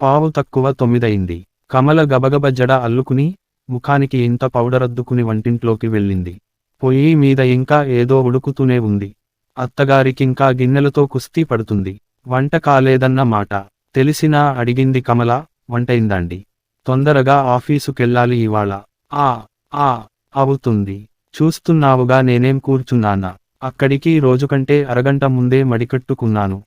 పావు తక్కువ 9 కమల గబగబ జడ అల్లుకుని ముఖానికి ఇంత పౌడరద్దుకుని వంటింట్లోకి వెళ్ళింది. పొయ్యి మీద ఇంకా ఏదో ఉడుకుతూనే ఉంది. అత్తగారికింకా గిన్నెలతో కుస్తీ పడుతుంది. వంట కాలేదన్న మాట తెలిసినా అడిగింది కమల. వంటైందాండి? తొందరగా ఆఫీసుకెళ్ళాలి ఇవాళ. ఆ అవుతుంది. చూస్తున్నావుగా నేనేం కూర్చున్నానా. అక్కడికి రోజుకంటే అరగంట ముందే మడికట్టుకున్నాను.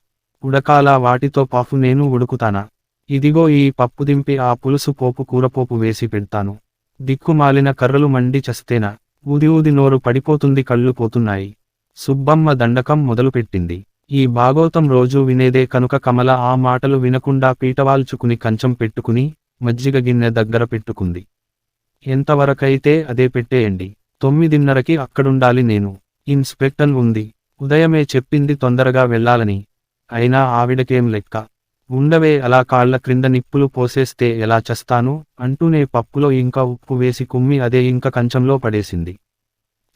ఉడకాలా వాటితో పాపు నేను ఉడుకుతానా? ఇదిగో ఈ పప్పు దింపి ఆ పులుసు పోపు కూరపోపు వేసి పెడతాను. దిక్కుమాలిన కర్రలు మండి చస్తేనా? ఊది నోరు పడిపోతుంది, కళ్ళు పోతున్నాయి. సుబ్బమ్మ దండకం మొదలుపెట్టింది. ఈ భాగోతం రోజూ వినేదే కనుక కమల ఆ మాటలు వినకుండా పీటవాల్చుకుని కంచం పెట్టుకుని మజ్జిగ గిన్నె దగ్గర పెట్టుకుంది. ఎంతవరకైతే అదే పెట్టేయండి. 9:30కి అక్కడుండాలి నేను. ఇన్స్పెక్టర్ ఉంది. ఉదయమే చెప్పింది తొందరగా వెళ్ళాలని. అయినా ఆవిడకేం లెక్క. ఉండవే, అలా కాళ్ల క్రింద నిప్పులు పోసేస్తే ఎలా చస్తాను అంటూనే పప్పులో ఇంకా ఉప్పు వేసి కుమ్మి అదే ఇంక కంచంలో పడేసింది.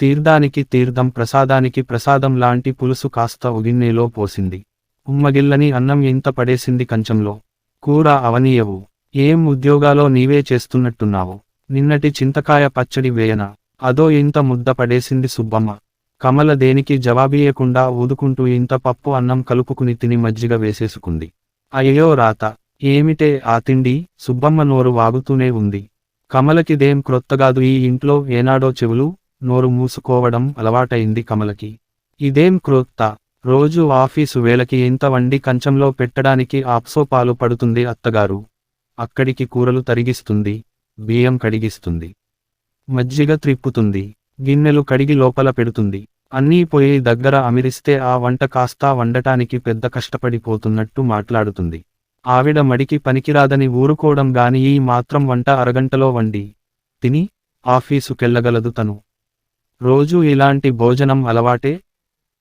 తీర్థానికి తీర్థం, ప్రసాదానికి ప్రసాదం లాంటి పులుసు కాస్త ఒగిన్నెలో పోసింది. ఉమ్మగిల్లని అన్నం ఇంత పడేసింది కంచంలో. కూర అవనీయవు. ఏం ఉద్యోగాలో నీవే చేస్తున్నట్టున్నావు. నిన్నటి చింతకాయ పచ్చడి వేయనా? అదో ఇంత ముద్ద పడేసింది సుబ్బమ్మ. కమల దేనికి జవాబీయకుండా ఊదుకుంటూ ఇంత పప్పు అన్నం కలుపుకుని తిని మజ్జిగ వేసేసుకుంది. అయ్యో రాత! ఏమిటే ఆ తిండి? సుబ్బమ్మ నోరు వాగుతూనే ఉంది. కమలకిదేం క్రొత్తగాదు, ఈ ఇంట్లో ఏనాడో చెవులు నోరు మూసుకోవడం అలవాటైంది కమలకి. ఇదేం క్రొత్త? రోజు ఆఫీసు వేళకి ఇంత వండి కంచంలో పెట్టడానికి ఆప్సోపాలు పడుతుంది అత్తగారు. అక్కడికి కూరలు తరిగిస్తుంది, బియ్యం కడిగిస్తుంది, మజ్జిగ త్రిప్పుతుంది, గిన్నెలు కడిగి లోపల పెడుతుంది. అన్నీ పొయ్యి దగ్గర అమిరిస్తే ఆ వంట కాస్తా వండటానికి పెద్ద కష్టపడిపోతున్నట్టు మాట్లాడుతుంది. ఆవిడ మడికి పనికిరాదని ఊరుకోవడం గాని ఈ మాత్రం వంట అరగంటలో వండి తిని ఆఫీసుకెళ్ళగలదు తను. రోజూ ఇలాంటి భోజనం అలవాటే.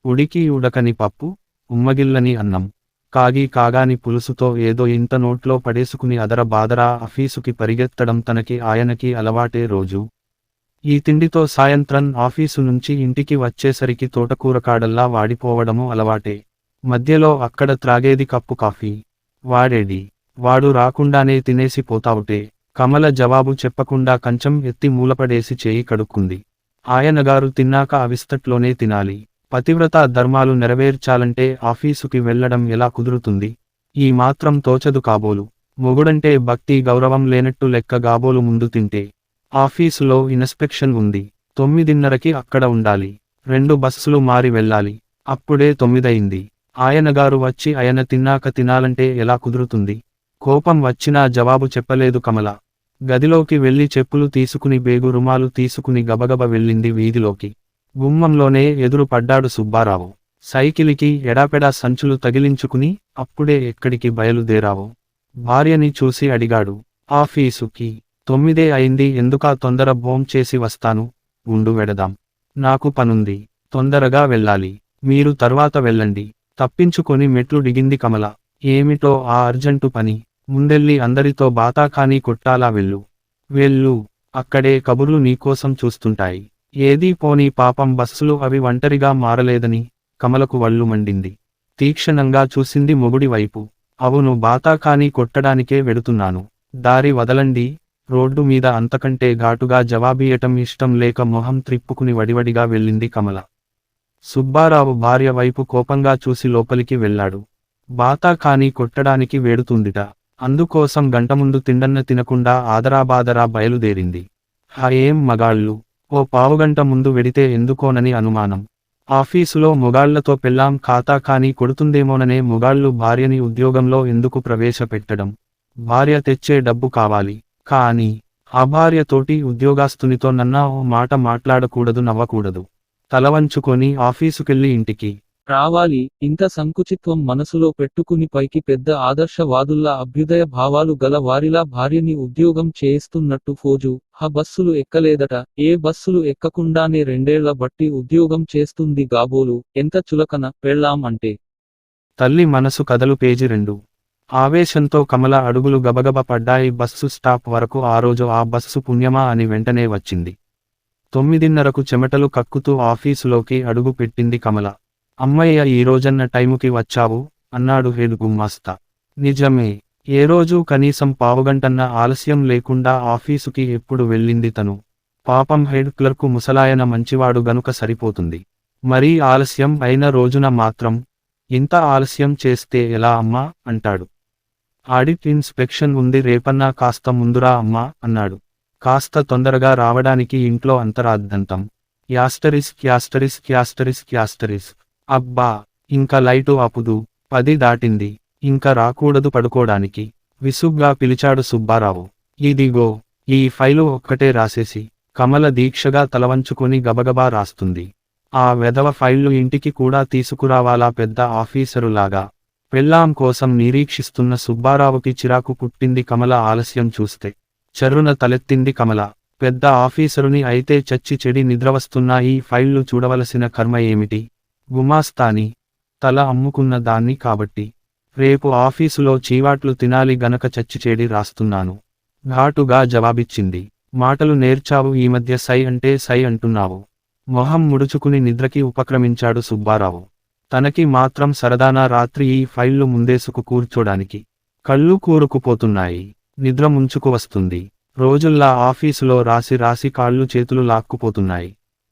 ఉడికి ఉడకని పప్పు, ఉమ్మగిల్లని అన్నం, కాగాని పులుసుతో ఏదో ఇంత నోట్లో పడేసుకుని అదర బాదరా ఆఫీసుకి పరిగెత్తడం తనకి ఆయనకి అలవాటే రోజు. ఈ తిండితో సాయంత్రం ఆఫీసు నుంచి ఇంటికి వచ్చేసరికి తోటకూరకాడల్లా వాడిపోవడము అలవాటే. మధ్యలో అక్కడ త్రాగేది కప్పు కాఫీ. వాడేడి? వాడు రాకుండానే తినేసి పోతావుటే. కమల జవాబు చెప్పకుండా కంచం ఎత్తి మూలపడేసి చేయి కడుక్కుంది. ఆయనగారు తిన్నాక అవిస్తట్లోనే తినాలి. పతివ్రతా ధర్మాలు నెరవేర్చాలంటే ఆఫీసుకి వెళ్లడం ఎలా కుదురుతుంది? ఈ మాత్రం తోచదు కాబోలు. మొగుడంటే భక్తి గౌరవం లేనట్టు లెక్క గాబోలు ముందు తింటే. ఆఫీసులో ఇన్స్పెక్షన్ ఉంది. 9:30కి అక్కడ ఉండాలి. 2 బస్సులు మారి వెళ్ళాలి. అప్పుడే 9 ఆయనగారు వచ్చి ఆయన తిన్నాక తినాలంటే ఎలా కుదురుతుంది? కోపం వచ్చినా జవాబు చెప్పలేదు కమల. గదిలోకి వెళ్లి చెప్పులు తీసుకుని బేగు రుమాలు తీసుకుని గబగబ వెళ్ళింది వీధిలోకి. గుమ్మంలోనే ఎదురు పడ్డాడు సుబ్బారావు. సైకిలికి ఎడాపెడా సంచులు తగిలించుకుని అప్పుడే ఎక్కడికి బయలుదేరావు? భార్యని చూసి అడిగాడు. ఆఫీసుకి. 9 అయింది, ఎందుకా తొందర భోంచేసి వస్తాను. ఉండు వెడదాం. నాకు పనుంది. తొందరగా వెళ్ళాలి. మీరు తర్వాత వెళ్ళండి. తప్పించుకొని మెట్లు దిగింది కమల. ఏమిటో ఆ అర్జెంటు పని? ముందెళ్ళి అందరితో బాతాఖానీ కొట్టాలా? వెళ్ళు. అక్కడే కబుర్లు నీకోసం చూస్తుంటాయి. ఏదీ పోనీ పాపం బస్సులు అవి ఒంటరిగా మారలేదని కమలకు వళ్ళు మండింది. తీక్షణంగా చూసింది మొగుడి వైపు. అవును, బాతాఖానీ కొట్టడానికే వెడుతున్నాను. దారి వదలండి. రోడ్డు మీద అంతకంటే ఘాటుగా జవాబీయటం ఇష్టం లేక మొహం త్రిప్పుకుని వడివడిగా వెళ్ళింది కమల. సుబ్బారావు భార్య వైపు కోపంగా చూసి లోపలికి వెళ్ళాడు. బాతాఖానీ కొట్టడానికి వేడుతుందిట. అందుకోసం గంటముందు తిండన్న తినకుండా ఆదరాబాదరా బయలుదేరింది. ఏం మగాళ్ళు! ఓ పావుగంట ముందు వెడితే ఎందుకోనని అనుమానం. ఆఫీసులో మొగాళ్లతో పెళ్ళాం ఖాతాఖానీ కొడుతుందేమోననే మొగాళ్ళు భార్యని ఉద్యోగంలో ఎందుకు ప్రవేశపెట్టడం? భార్య తెచ్చే డబ్బు కావాలి. కానీ ఆ భార్యతోటి ఉద్యోగస్తునితో నన్నా ఓ మాట మాట్లాడకూడదు, నవ్వకూడదు. తలవంచుకొని ఆఫీసుకెళ్ళి ఇంటికి రావాలి. ఇంత సంకుచిత్వం మనసులో పెట్టుకుని పైకి పెద్ద ఆదర్శవాదుల్లా అభ్యుదయ భావాలు గల వారిలా భార్యని ఉద్యోగం చేయిస్తున్నట్టు ఫోజు బస్సులు ఎక్కలేదట. ఏ బస్సులు ఎక్కకుండానే 2 ఏళ్ల బట్టి ఉద్యోగం చేస్తుంది గాబోలు. ఎంత చులకన పెళ్ళాం అంటే! తల్లి మనసు కథలు పేజీ 2. ఆవేశంతో కమల అడుగులు గబగబ పడ్డాయి బస్సు స్టాప్ వరకు. ఆ రోజు ఆ బస్సు పుణ్యమా అని వెంటనే వచ్చింది. 9:30కు చెమటలు కక్కుతూ ఆఫీసులోకి అడుగు పెట్టింది కమల. అమ్మయ్య, ఈ రోజన్న టైముకి వచ్చావు అన్నాడు హెడ్ గుమాస్తా. నిజమే. ఏ రోజు కనీసం పావుగంటన్న ఆలస్యం లేకుండా ఆఫీసుకి ఎప్పుడు వెళ్ళింది తను. పాపం హెడ్ క్లర్కు ముసలాయన మంచివాడు గనుక సరిపోతుంది. మరీ ఆలస్యం అయిన రోజున మాత్రం ఇంత ఆలస్యం చేస్తే ఎలా అమ్మా అంటాడు. ఆడిట్ ఇన్స్పెక్షన్ ఉంది రేపన్నా కాస్త ముందురా అమ్మా అన్నాడు. కాస్త తొందరగా రావడానికి ఇంట్లో అంతరాద్దంతం. యాస్టరిస్. అబ్బా ఇంక లైటు ఆపుదు, 10 దాటింది, ఇంక రాకూడదు పడుకోడానికి, విసుగ్గా పిలిచాడు సుబ్బారావు. ఇదిగో ఈ ఫైలు ఒక్కటే రాసేసి. కమల దీక్షగా తలవంచుకొని గబగబా రాస్తుంది. ఆ వెధవ ఫైళ్లు ఇంటికి కూడా తీసుకురావాలా పెద్ద ఆఫీసరులాగా? పెళ్ళాం కోసం నిరీక్షిస్తున్న సుబ్బారావుకి చిరాకు పుట్టింది కమల ఆలస్యం చూస్తే. చర్రున తలెత్తింది కమల. పెద్ద ఆఫీసరుని అయితే చచ్చి చెడి నిద్రవస్తున్నా ఈ ఫైళ్లు చూడవలసిన కర్మ ఏమిటి? గుమాస్తాని తల అమ్ముకున్న దాన్ని కాబట్టి రేపు ఆఫీసులో చీవాట్లు తినాలి గనక చచ్చిచేడి రాస్తున్నాను. ఘాటుగా జవాబిచ్చింది. మాటలు నేర్చావు ఈ మధ్య సై అంటే సై అంటున్నావు. మొహం ముడుచుకుని నిద్రకి ఉపక్రమించాడు సుబ్బారావు. తనకి మాత్రం సరదానా రాత్రి ఈ ఫైళ్లు ముందేసుకు కూర్చోడానికి? కళ్ళు కూరుకుపోతున్నాయి, నిద్ర ముంచుకు వస్తుంది. రోజుల్లా ఆఫీసులో రాసి రాసి కాళ్ళు చేతులు లాక్కుపోతున్నాయి.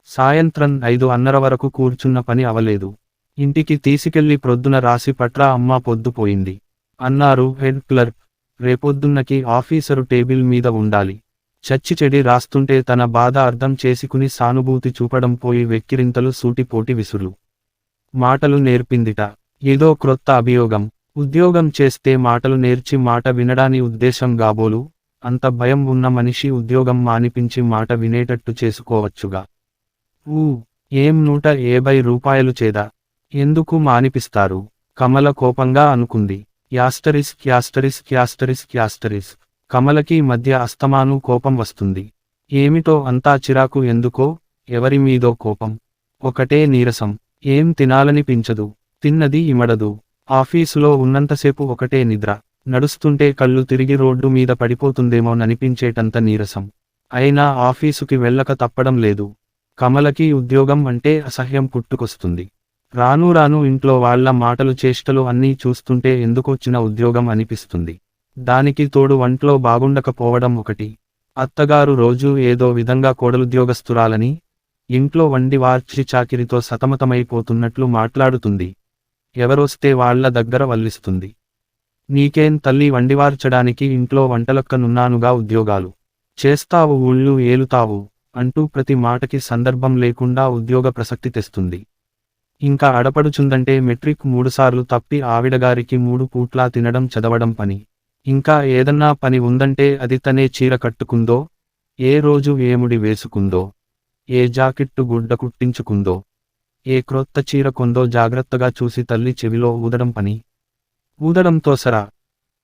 సాయంత్రం 5:30 వరకు కూర్చున్న పని అవలేదు. ఇంటికి తీసుకెళ్లి ప్రొద్దున రాసి పట్రా అమ్మా పొద్దుపోయింది అన్నారు హెడ్ క్లర్క్. రేపొద్దున్నకి ఆఫీసరు టేబుల్ మీద ఉండాలి. చచ్చి చెడి రాస్తుంటే తన బాధ అర్థం చేసుకుని సానుభూతి చూపడం పోయి వెక్కిరింతలు సూటిపోటి విసురు మాటలు నేర్పిందిట. ఏదో క్రొత్త అభియోగం. ఉద్యోగం చేస్తే మాటలు నేర్చి మాట వినడాని ఉద్దేశం గాబోలు. అంత భయం ఉన్న మనిషి ఉద్యోగం మానిపించి మాట వినేటట్టు చేసుకోవచ్చుగా. ఏం 150 రూపాయలు చేదా? ఎందుకు మానిపిస్తారు? కమల కోపంగా అనుకుంది. యాస్టరిస్. కమలకి మధ్య అస్తమాను కోపం వస్తుంది. ఏమిటో అంతా చిరాకు ఎందుకో, ఎవరి మీదో కోపం. ఒకటే నీరసం. ఏం తినాలనిపించదు, తిన్నది ఇమడదు. ఆఫీసులో ఉన్నంతసేపు ఒకటే నిద్ర. నడుస్తుంటే కళ్ళు తిరిగి రోడ్డు మీద పడిపోతుందేమోననిపించేటంత నీరసం. అయినా ఆఫీసుకి వెళ్ళక తప్పడం లేదు. కమలకి ఉద్యోగం అంటే అసహ్యం పుట్టుకొస్తుంది. రాను రాను ఇంట్లో వాళ్ల మాటలు చేష్టలు అన్నీ చూస్తుంటే ఎందుకొచ్చిన ఉద్యోగం అనిపిస్తుంది. దానికి తోడు వంట్లో బాగుండకపోవడం ఒకటి. అత్తగారు రోజూ ఏదో విధంగా కోడలుద్యోగస్తురాలని, ఇంట్లో వండి వార్చి చాకిరితో సతమతమైపోతున్నట్లు మాట్లాడుతుంది. ఎవరొస్తే వాళ్ల దగ్గర వల్లిస్తుంది. నీకేం తల్లి వండివార్చడానికి ఇంట్లో వంటలక్కనున్నానుగా ఉద్యోగాలు చేస్తావు ఊళ్ళు ఏలుతావు అంటూ ప్రతి మాటకి సందర్భం లేకుండా ఉద్యోగ ప్రసక్తి తెస్తుంది. ఇంకా అడపడుచుందంటే మెట్రిక్ 3 సార్లు తప్పి ఆవిడగారికి 3 పూట్లా తినడం చదవడం పని. ఇంకా ఏదన్నా పని ఉందంటే అది తనే చీర కట్టుకుందో, ఏ రోజు ఏముడి వేసుకుందో, ఏ జాకెట్టు గుడ్డ కుట్టించుకుందో, ఏ క్రొత్త చీర కొందో జాగ్రత్తగా చూసి తల్లి చెవిలో ఊదడం పని. ఊదడంతో సరా,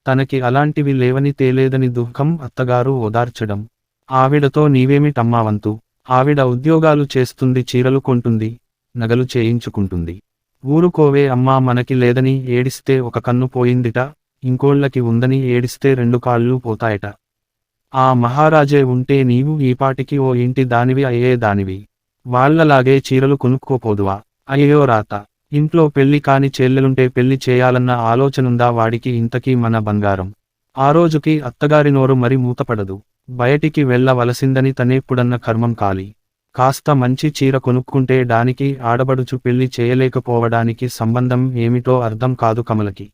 తనకి అలాంటివి లేవని తేలేదని దుఃఖం అత్తగారు ఓదార్చడం. ఆవిడతో నీవేమిటమ్మావంతు? ఆవిడ ఉద్యోగాలు చేస్తుంది, చీరలు కొంటుంది, నగలు చేయించుకుంటుంది. ఊరుకోవే అమ్మా, మనకి లేదని ఏడిస్తే ఒక కన్ను పోయిందిట, ఇంకోళ్ళకి ఉందని ఏడిస్తే 2 కాళ్ళు పోతాయట. ఆ మహారాజే ఉంటే నీవు ఈపాటికి ఓ ఇంటి దానివి అయ్యేదానివి. వాళ్లలాగే చీరలు కొనుక్కోపోదువా? అయ్యో రాత. ఇంట్లో పెళ్లి కాని చెల్లెలుంటే పెళ్లి చేయాలన్న ఆలోచనుందా వాడికి? ఇంతకీ మన బంగారం. ఆ రోజుకి అత్తగారి నోరు మరి మూతపడదు. బయటికి వెళ్ళవలసిందని తనేప్పుడన్న కర్మం కాలి. కాస్త మంచి చీర కొనుక్కుంటే దానికి ఆడబడుచు పెళ్లి చేయలేకపోవడానికి సంబంధం ఏమిటో అర్థం కాదు కమలకి.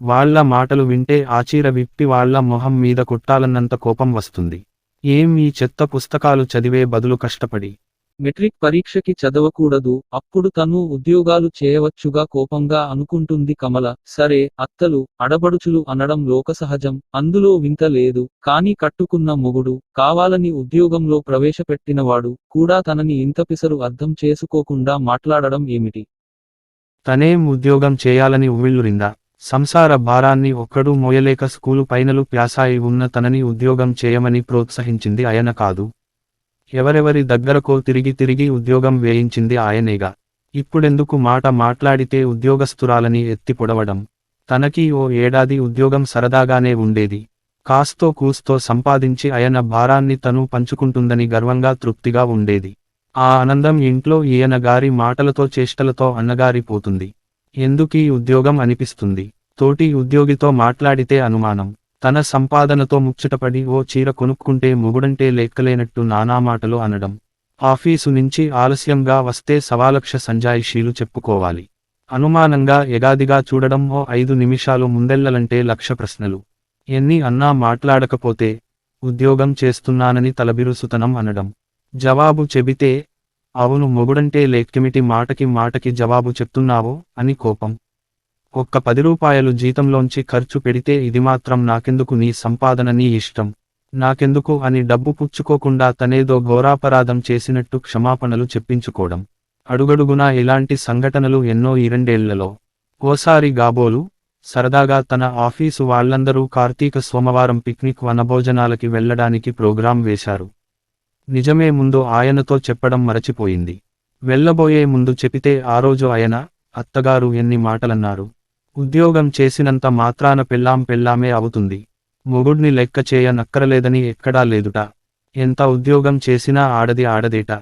వాళ్ల మాటలు వింటే ఆ చీర విప్పి వాళ్ల మొహం మీద కొట్టాలన్నంత కోపం వస్తుంది. ఏం ఈ చెత్త పుస్తకాలు చదివే బదులు కష్టపడి మెట్రిక్ పరీక్షకి చదవకూడదు, అప్పుడు తను ఉద్యోగాలు చేయవచ్చుగా కోపంగా అనుకుంటుంది కమల. సరే, అత్తలు అడబడుచులు అనడం లోకసహజం, అందులో వింత లేదు. కానీ కట్టుకున్న మొగుడు, కావాలని ఉద్యోగంలో ప్రవేశపెట్టినవాడు కూడా తనని ఇంత పిసరు అర్థం చేసుకోకుండా మాట్లాడడం ఏమిటి? తనేం ఉద్యోగం చేయాలని ఉవ్విళ్ళురిందా? సంసార భారాన్ని ఒక్కడూ మోయలేక స్కూలు పైనలు ప్యాసాయి ఉన్న తనని ఉద్యోగం చేయమని ప్రోత్సహించింది ఆయన కాదు. ఎవరెవరి దగ్గరకో తిరిగి తిరిగి ఉద్యోగం వేయించింది ఆయనేగా. ఇప్పుడెందుకు మాట మాట్లాడితే ఉద్యోగస్తురాలని ఎత్తి పొడవడం? తనకి ఓ ఏడాది ఉద్యోగం సరదాగానే ఉండేది. కాస్తో కూస్తో సంపాదించి ఆయన భారాన్ని తను పంచుకుంటుందని గర్వంగా తృప్తిగా ఉండేది. ఆ ఆనందం ఇంట్లో ఈయన గారి మాటలతో చేష్టలతో అన్నగారిపోతుంది. ఎందుకీ ఉద్యోగం అనిపిస్తుంది. తోటి ఉద్యోగితో మాట్లాడితే అనుమానం. తన సంపాదనతో ముచ్చటపడి ఓ చీర కొనుక్కుంటే మొగుడంటే లెక్కలేనట్టు నానా మాటలు అనడం. ఆఫీసు నుంచి ఆలస్యంగా వస్తే సవాలక్ష సంజాయిషీలు చెప్పుకోవాలి. అనుమానంగా ఎగాదిగా చూడడం, ఓ 5 నిమిషాలు ముందెళ్ళలంటే 1,00,000 ప్రశ్నలు. ఎన్ని అన్నా మాట్లాడకపోతే ఉద్యోగం చేస్తున్నానని తలబిరుసుతనం అనడం. జవాబు చెబితే అవును మొగుడంటే లెక్కెమిటి మాటకి మాటకి జవాబు చెప్తున్నావో అని కోపం. ఒక్క 10 రూపాయలు జీతంలోంచి ఖర్చు పెడితే ఇది మాత్రం నాకెందుకు, నీ సంపాదన నీ ఇష్టం నాకెందుకు అని డబ్బు పుచ్చుకోకుండా తనేదో ఘోరాపరాధం చేసినట్టు క్షమాపణలు చెప్పించుకోవడం. అడుగడుగునా ఇలాంటి సంఘటనలు ఎన్నో ఈ 2 ఏళ్లలో. ఓసారి గాబోలు సరదాగా తన ఆఫీసు వాళ్ళందరూ కార్తీక సోమవారం పిక్నిక్ వనభోజనాలకి వెళ్లడానికి ప్రోగ్రాం వేశారు. నిజమే ముందు ఆయనతో చెప్పడం మరచిపోయింది. వెళ్ళబోయే ముందు చెపితే ఆ రోజు ఆయన, అత్తగారు ఎన్ని మాటలన్నారు. ఉద్యోగం చేసినంత మాత్రాన పెళ్ళామే అవుతుంది. మొగుడ్ని లెక్క చేయనక్కరలేదని ఎక్కడా లేదుట. ఎంత ఉద్యోగం చేసినా ఆడది ఆడదేట.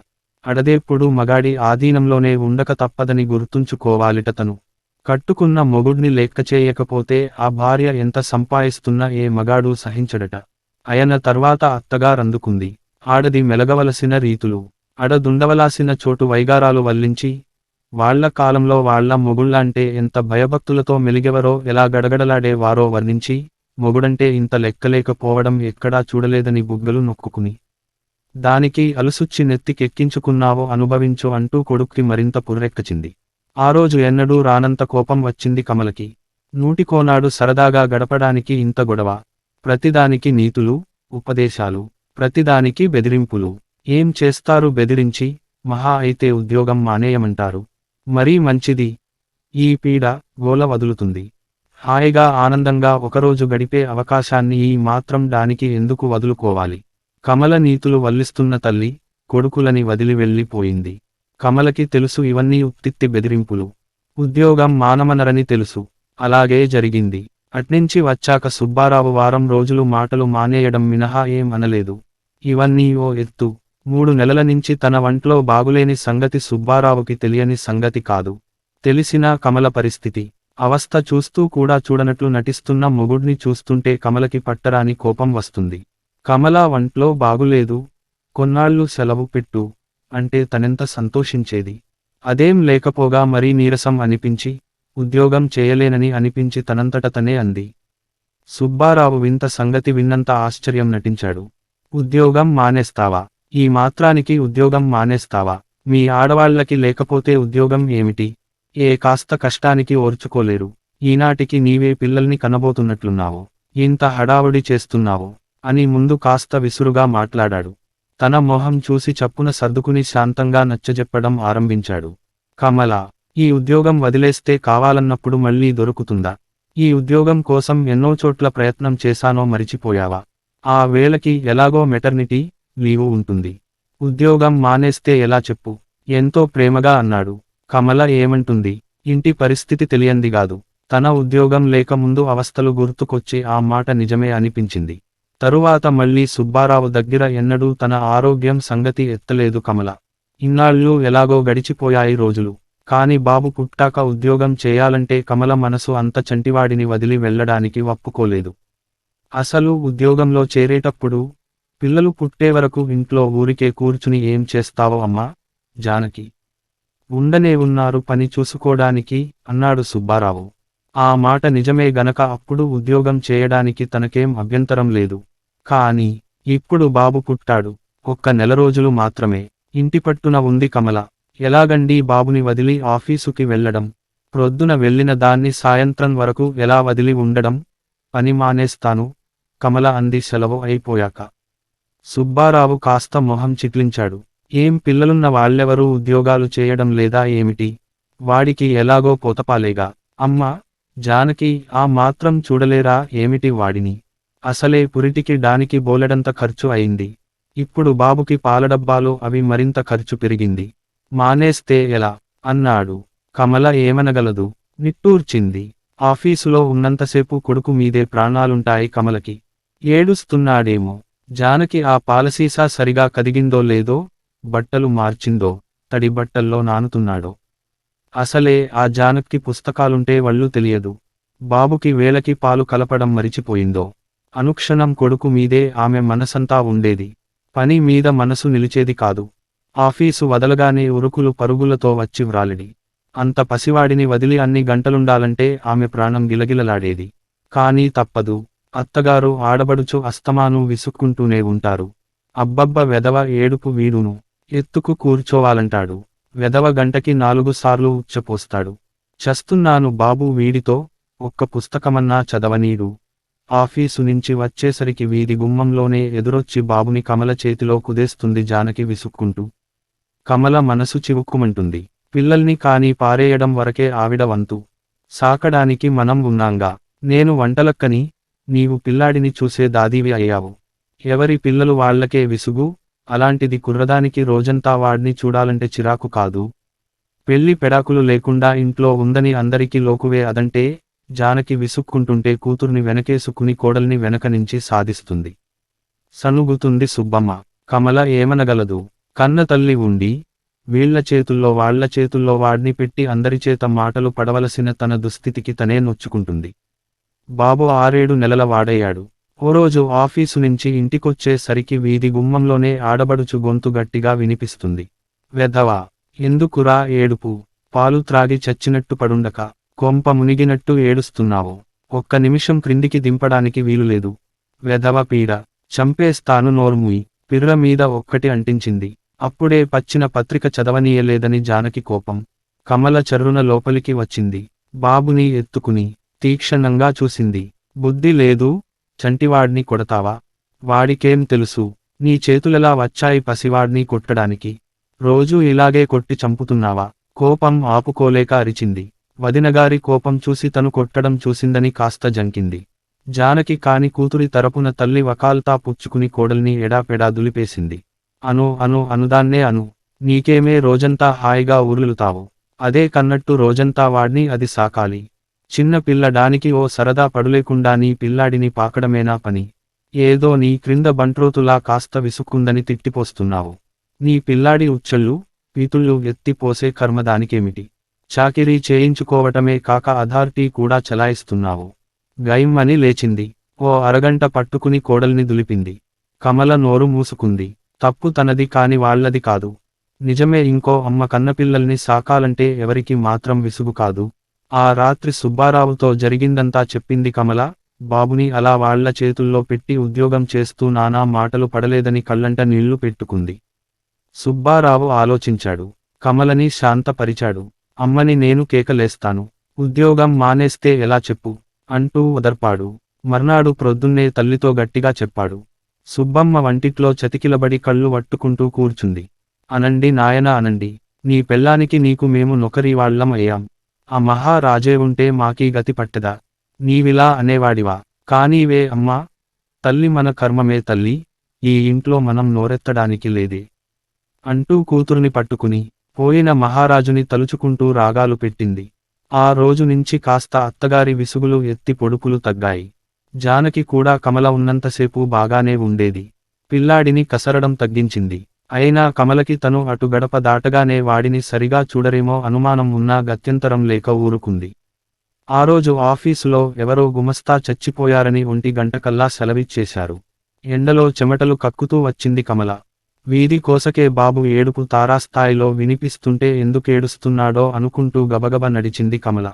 అడదేప్పుడు మగాడి ఆధీనంలోనే ఉండక తప్పదని గుర్తుంచుకోవాలిట తను. కట్టుకున్న మొగుడ్ని లెక్క చేయకపోతే ఆ భార్య ఎంత సంపాయిస్తున్నా ఏ మగాడు సహించడట. ఆయన తర్వాత అత్తగారందుకుంది. ఆడది మెలగవలసిన రీతులు, అడదుండవలసిన చోటు వైగారాలు వల్లించి, వాళ్ల కాలంలో వాళ్ల మొగుళ్ళంటే ఎంత భయభక్తులతో మెలిగెవరో, ఎలా గడగడలాడే వారో వర్ణించి, మొగుడంటే ఇంత లెక్కలేకపోవడం ఎక్కడా చూడలేదని బుగ్గలు నొక్కుకుని, దానికి అలుసుచ్చి నెత్తికెక్కించుకున్నావో అనుభవించు అంటూ కొడుక్కి మరింత పుర్రెక్కచింది. ఆ రోజు ఎన్నడూ రానంత కోపం వచ్చింది కమలకి. నూటికోనాడు సరదాగా గడపడానికి ఇంత గొడవ. ప్రతిదానికి నీతులు, ఉపదేశాలు, ప్రతిదానికి బెదిరింపులు. ఏం చేస్తారు బెదిరించి? మహా అయితే ఉద్యోగం మానేయమంటారు. మరీ మంచిది. ఈ పీడ, గోల వదులుతుంది. హాయిగా ఆనందంగా ఒకరోజు గడిపే అవకాశాన్ని ఈ మాత్రం దానికి ఎందుకు వదులుకోవాలి? కమల నీతులు వల్లిస్తున్న తల్లి, కొడుకులని వదిలి వెళ్ళిపోయింది. కమలకి తెలుసు ఇవన్నీ ఉత్తిత్తి బెదిరింపులు. ఉద్యోగం మానమనరని తెలుసు. అలాగే జరిగింది. అట్నించి వచ్చాక సుబ్బారావు వారం రోజులు మాటలు మానేయడం మినహా ఏం అనలేదు. ఇవన్నీ ఓ ఎత్తు. 3 నెలల నుంచి తన వంట్లో బాగులేని సంగతి సుబ్బారావుకి తెలియని సంగతి కాదు. తెలిసినా కమల పరిస్థితి, అవస్థ చూస్తూ కూడా చూడనట్లు నటిస్తున్న మొగుడ్ని చూస్తుంటే కమలకి పట్టరాని కోపం వస్తుంది. కమల వంట్లో బాగులేదు, కొన్నాళ్ళు సెలవు పెట్టు అంటే తనెంత సంతోషించేది. అదేం లేకపోగా మరీ నీరసం అనిపించి, ఉద్యోగం చేయలేనని అనిపించి తనంతట తనే అంది. సుబ్బారావు వింత సంగతి విన్నంత ఆశ్చర్యం నటించాడు. ఉద్యోగం మానేస్తావా? ఈ మాత్రానికి ఉద్యోగం మానేస్తావా? మీ ఆడవాళ్లకి లేకపోతే ఉద్యోగం ఏమిటి? ఏ కాస్త కష్టానికి ఓర్చుకోలేరు. ఈనాటికి నీవే పిల్లల్ని కనబోతున్నట్లున్నావు. ఇంత హడావుడి చేస్తున్నావు అని ముందు కాస్త విసురుగా మాట్లాడాడు. తన మొహం చూసి చప్పున సర్దుకుని శాంతంగా నచ్చజెప్పడం ఆరంభించాడు. కమల, ఈ ఉద్యోగం వదిలేస్తే కావాలన్నప్పుడు మళ్ళీ దొరుకుతుందా? ఈ ఉద్యోగం కోసం ఎన్నో చోట్ల ప్రయత్నం చేశానో మరిచిపోయావా? ఆ వేళకి ఎలాగో మెటర్నిటీ లీవు ఉంటుంది. ఉద్యోగం మానేస్తే ఎలా చెప్పు? ఎంతో ప్రేమగా అన్నాడు. కమల ఏమంటుంది? ఇంటి పరిస్థితి తెలియందిగాదు. తన ఉద్యోగం లేక ముందు అవస్థలు గుర్తుకొచ్చి ఆ మాట నిజమే అనిపించింది. తరువాత మళ్ళీ సుబ్బారావు దగ్గర ఎన్నడూ తన ఆరోగ్యం సంగతి ఎత్తలేదు కమల. ఇన్నాళ్ళు ఎలాగో గడిచిపోయాయి రోజులు. కాని బాబు పుట్టాక ఉద్యోగం చేయాలంటే కమల మనసు అంత చంటివాడిని వదిలి వెళ్ళడానికి ఒప్పుకోలేదు. అసలు ఉద్యోగంలో చేరేటప్పుడు, పిల్లలు పుట్టేవరకు ఇంట్లో ఊరికే కూర్చుని ఏం చేస్తావో అమ్మా జానకి? ఉండనే ఉన్నారు పని చూసుకోడానికి అన్నాడు సుబ్బారావు. ఆ మాట నిజమే గనక అప్పుడు ఉద్యోగం చేయడానికి తనకేం అభ్యంతరం లేదు. కానీ ఇప్పుడు బాబు పుట్టాడు. ఒక్క నెల రోజులు మాత్రమే. ఇంటిపట్టున ఉంది కమల. ఎలాగండి బాబుని వదిలి ఆఫీసుకి వెళ్ళడం? ప్రొద్దున వెళ్ళిన దాన్ని సాయంత్రం వరకు ఎలా వదిలి ఉండడం? పని మానేస్తాను కమల అంది సెలవు అయిపోయాక. సుబ్బారావు కాస్త మొహం చిట్లించాడు. ఏం పిల్లలున్న వాళ్ళెవరూ ఉద్యోగాలు చేయడం లేదా ఏమిటి? వాడికి ఎలాగో పోతపాలేగా. అమ్మా జానకి, ఆ మాత్రం చూడలేరా ఏమిటి వాడిని? అసలే పురిటికి డానికి బోలెడంత ఖర్చు అయింది. ఇప్పుడు బాబుకి పాలడబ్బాలు అవి మరింత ఖర్చు పెరిగింది. మానేస్తే ఎలా? అన్నాడు. కమల ఏమనగలదు? నిట్టూర్చింది. ఆఫీసులో ఉన్నంతసేపు కొడుకు మీదే ప్రాణాలుంటాయి కమలకి. ఏడుస్తున్నాడేమో. జానకి ఆ పాలసీసా సరిగా కదిగిందో లేదో, బట్టలు మార్చిందో, తడి బట్టల్లో నానుతున్నాడో. అసలే ఆ జానక్కి పుస్తకాలుంటే వళ్ళు తెలియదు. బాబుకి వేళకి పాలు కలపడం మరిచిపోయిందో. అనుక్షణం కొడుకు మీదే ఆమె మనసంతా ఉండేది. పని మీద మనసు నిలిచేది కాదు. ఆఫీసు వదలగానే ఉరుకులు పరుగులతో వచ్చి వ్రాలిడి. అంత పసివాడిని వదిలి అన్ని గంటలుండాలంటే ఆమె ప్రాణం గిలగిలలాడేది. కానీ తప్పదు. అత్తగారు ఆడబడుచు అస్తమాను విసుక్కుంటూనే ఉంటారు. అబ్బబ్బ వెధవ ఏడుపు వీడును. ఎత్తుకు కూర్చోవాలంటాడు. వెధవ గంటకి 4 సార్లు ఉచ్చపోస్తాడు. చస్తున్నాను బాబు వీడితో, ఒక్క పుస్తకమన్నా చదవనీడు. ఆఫీసు నుంచి వచ్చేసరికి వీధి గుమ్మంలోనే ఎదురొచ్చి బాబుని కమల చేతిలో కుదేస్తుంది జానకి విసుక్కుంటూ. కమల మనసు చివుక్కుమంటుంది. పిల్లల్ని కాని పారేయడం వరకే ఆవిడ వంతు. సాకడానికి మనం ఉన్నాంగా. నేను వంటలక్కని, నీవు పిల్లాడిని చూసే దాదీవి అయ్యావు. ఎవరి పిల్లలు వాళ్లకే విసుగు, అలాంటిది కుర్రదానికి రోజంతా వాడ్ని చూడాలంటే చిరాకు కాదు. పెళ్లి పెడాకులు లేకుండా ఇంట్లో ఉందని అందరికీ లోకువే అదంటే, జానకి విసుక్కుంటుంటే కూతుర్ని వెనకేసుకుని కోడల్ని వెనక నుంచి సాధిస్తుంది. సనుగుతుంది సుబ్బమ్మ. కమల ఏమనగలదు. కన్న తల్లి ఉండి, వీళ్ల చేతుల్లో వాళ్ల చేతుల్లో వాడ్ని పెట్టి అందరిచేత మాటలు పడవలసిన తన దుస్థితికి తనే నొచ్చుకుంటుంది. బాబు 6-7 నెలల వాడయ్యాడు. ఓ రోజు ఆఫీసు నుంచి ఇంటికొచ్చే సరికి వీధి గుమ్మంలోనే ఆడబడుచు గొంతు గట్టిగా వినిపిస్తుంది. వెధవా, ఎందుకురా ఏడుపు? పాలు త్రాగి చచ్చినట్టు పడుండక, కొంప మునిగినట్టు ఏడుస్తున్నావు. ఒక్క నిమిషం క్రిందికి దింపడానికి వీలులేదు. వెధవ పీడ, చంపేస్తాను నోర్ముయి. పిర్ర మీద ఒక్కటి అంటించింది. అప్పుడే పచ్చిన పత్రిక చదవనీయలేదని జానకి కోపం. కమల చర్రున లోపలికి వచ్చింది. బాబుని ఎత్తుకుని తీక్షణంగా చూసింది. బుద్ధి లేదు, చంటివాడ్ని కొడతావా? వాడికేం తెలుసు? నీ చేతులెలా వచ్చాయి పసివాడ్ని కొట్టడానికి? రోజూ ఇలాగే కొట్టి చంపుతున్నావా? కోపం ఆపుకోలేక అరిచింది. వదినగారి కోపం చూసి తను కొట్టడం చూసిందని కాస్త జంకింది. జానకి కాని కూతురి తరపున తల్లి వకాల్తా పుచ్చుకుని కోడల్ని ఎడాపెడా దులిపేసింది. అనుదాన్నే అను. నీకేమే రోజంతా హాయిగా ఊర్లుతావు. అదే కన్నట్టు రోజంతా వాడ్ని అది సాకాలి. చిన్న పిల్లడానికి ఓ సరదా పడులేకుండా నీ పిల్లాడిని పాకడమేనా పని? ఏదో నీ క్రింద బంట్రోతులా కాస్త విసుక్కుందని తిట్టిపోస్తున్నావు. నీ పిల్లాడి ఉచ్చళ్ళు, పీతుళ్ళు ఎత్తిపోసే కర్మ దానికేమిటి? చాకిరీ చేయించుకోవటమే కాక అథారిటీ కూడా చలాయిస్తున్నావు. గైమ్మని లేచింది. ఓ అరగంట పట్టుకుని కోడల్ని దులిపింది. కమల నోరు మూసుకుంది. తప్పు తనది కాని వాళ్లది కాదు. నిజమే, ఇంకో అమ్మ కన్నపిల్లల్ని సాకాలంటే ఎవరికి మాత్రం విసుగు కాదు. ఆ రాత్రి సుబ్బారావుతో జరిగిందంతా చెప్పింది కమల. బాబుని అలా వాళ్ల చేతుల్లో పెట్టి ఉద్యోగం చేస్తూ నానా మాటలు పడలేదని కళ్ళంట నీళ్లు పెట్టుకుంది. సుబ్బారావు ఆలోచించాడు. కమలని శాంతపరిచాడు. అమ్మని నేను కేకలేస్తాను. ఉద్యోగం మానేస్తే ఎలా చెప్పు అంటూ వదర్పాడు. మర్నాడు ప్రొద్దున్నే తల్లితో గట్టిగా చెప్పాడు. సుబ్బమ్మ వంటిట్లో చతికిలబడి కళ్ళు వట్టుకుంటూ కూర్చుంది. అనండి నాయన అనండి. నీ పెళ్ళానికి నీకు మేము నొకరీవాళ్లం అయ్యాం. ఆ మహారాజే ఉంటే మాకీ గతి పట్టెదా? నీవిలా అనేవాడివా? కానీవే అమ్మా. తల్లి మన కర్మమే తల్లి. ఈ ఇంట్లో మనం నోరెత్తడానికి లేదే అంటూ కూతుర్ని పట్టుకుని పోయిన మహారాజుని తలుచుకుంటూ రాగాలు పెట్టింది. ఆ రోజు నుంచి కాస్త అత్తగారి విసుగులు ఎత్తి పొడుపులు తగ్గాయి. జానకి కూడా కమల ఉన్నంతసేపు బాగానే ఉండేది. పిల్లాడిని కసరడం తగ్గించింది. అయినా కమలకి తను అటు గడప దాటగానే వాడిని సరిగా చూడరేమో అనుమానం ఉన్నా గత్యంతరం లేక ఊరుకుంది. ఆ రోజు ఆఫీసులో ఎవరో గుమస్తా చచ్చిపోయారని 1 గంటకల్లా సెలవిచ్చేశారు. ఎండలో చెమటలు కక్కుతూ వచ్చింది కమల. వీధి కోసకే బాబు ఏడుపు తారాస్థాయిలో వినిపిస్తుంటే ఎందుకేడుస్తున్నాడో అనుకుంటూ గబగబ నడిచింది కమల.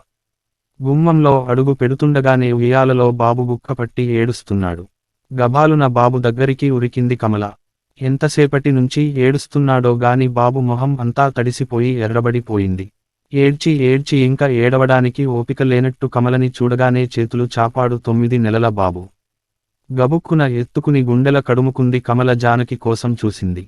గుమ్మంలో అడుగు పెడుతుండగానే ఉయ్యాలలో బాబు గుక్కపట్టి ఏడుస్తున్నాడు. గబాలున బాబు దగ్గరికి ఉరికింది కమల. ఎంతసేపటి నుంచి ఏడుస్తున్నాడో గాని బాబు మొహం అంతా తడిసిపోయి ఎర్రబడిపోయింది. ఏడ్చి ఏడ్చి ఇంకా ఏడవడానికి ఓపిక లేనట్టు కమలని చూడగానే చేతులు చాపాడు 9 నెలల బాబు. గబుక్కున ఎత్తుకుని గుండెల కడుముకుంది కమల. జానకి కోసం చూసింది.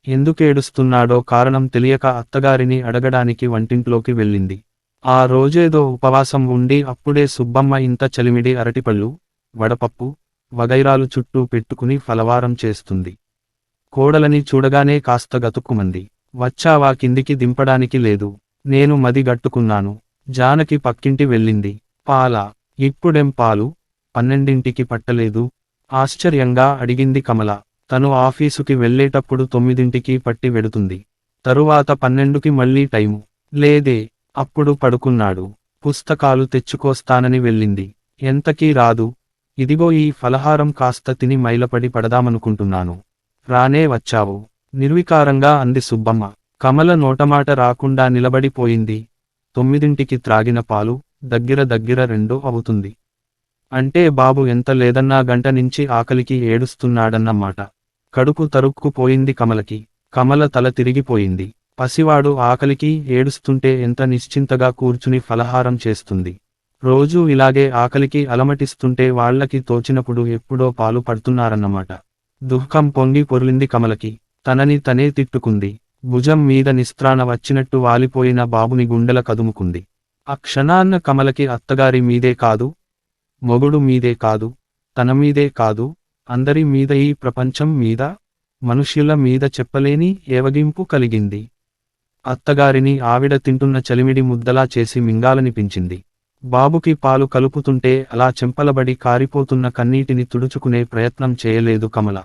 ఎందుకేడుస్తున్నాడో కారణం తెలియక అత్తగారిని అడగడానికి వంటింట్లోకి వెళ్ళింది. ఆ రోజేదో ఉపవాసం ఉండి అప్పుడే సుబ్బమ్మ ఇంత చలిమిడి అరటిపళ్ళు, వడపప్పు, వగైరాలు చుట్టూ పెట్టుకుని ఫలవారం చేస్తుంది. కోడలని చూడగానే కాస్త గతుక్కుమంది. వచ్చావా? కిందికి దింపడానికి లేదు. నేను మది గట్టుకున్నాను. జానకి పక్కింటి వెళ్ళింది. పాలా? ఇప్పుడెం పాలు? 12ంటికి పట్టలేదు? ఆశ్చర్యంగా అడిగింది కమల. తను ఆఫీసుకి వెళ్ళేటప్పుడు 9ంటికి పట్టి వెడుతుంది. తరువాత 12కి మళ్ళీ టైము లేదే. అప్పుడు పడుకున్నాడు. పుస్తకాలు తెచ్చుకోస్తానని వెళ్ళింది. ఎంతకీ రాదు. ఇదిగో ఈ ఫలహారం కాస్త తిని మైలపడి పడదామనుకుంటున్నాను. రానే వచ్చావు. నిర్వికారంగా అంది సుబ్బమ్మ. కమల నోటమాట రాకుండా నిలబడిపోయింది. 9ంటికి త్రాగిన పాలు, దగ్గర 2 అవుతుంది. అంటే బాబు ఎంత లేదన్నా గంట నుంచి ఆకలికి ఏడుస్తున్నాడన్నమాట. కడుపు తరుక్కుపోయింది కమలకి. కమల తల తిరిగిపోయింది. పసివాడు ఆకలికి ఏడుస్తుంటే ఎంత నిశ్చింతగా కూర్చుని ఫలహారం చేస్తుంది. రోజూ ఇలాగే ఆకలికి అలమటిస్తుంటే వాళ్లకి తోచినప్పుడు ఎప్పుడో పాలు పడుతున్నారన్నమాట. దుఃఖం పొంగి పొర్లింది కమలకి. తనని తనే తిట్టుకుంది. భుజం మీద నిస్త్రాణ వచ్చినట్టు వాలిపోయిన బాబుని గుండెల కదుముకుంది. ఆ క్షణాన్న కమలకి అత్తగారి మీదే కాదు, మొగుడు మీదే కాదు, తన మీదే కాదు, అందరి మీద, ఈ ప్రపంచం మీద, మనుష్యుల మీద చెప్పలేని ఏవగింపు కలిగింది. అత్తగారిని ఆవిడ తింటున్న చలిమిడి ముద్దలా చేసి మింగాలనిపించింది. బాబుకి పాలు కలుపుతుంటే అలా చెంపలబడి కారిపోతున్న కన్నీటిని తుడుచుకునే ప్రయత్నం చేయలేదు కమల.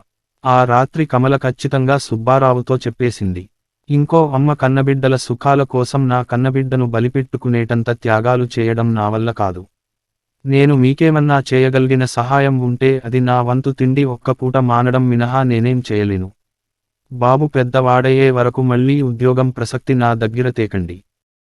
ఆ రాత్రి కమల ఖచ్చితంగా సుబ్బారావుతో చెప్పేసింది. ఇంకో అమ్మ కన్నబిడ్డల సుఖాల కోసం నా కన్నబిడ్డను బలిపెట్టుకునేటంత త్యాగాలు చేయడం నా వల్ల కాదు. నేను మీకేమన్నా చేయగలిగిన సహాయం ఉంటే అది నా వంతు తిండి ఒక్క పూట మానడం మినహా నేనేం చేయలేను. బాబు పెద్దవాడయ్యే వరకు మళ్ళీ ఉద్యోగం ప్రసక్తి నా దగ్గర తేకండి.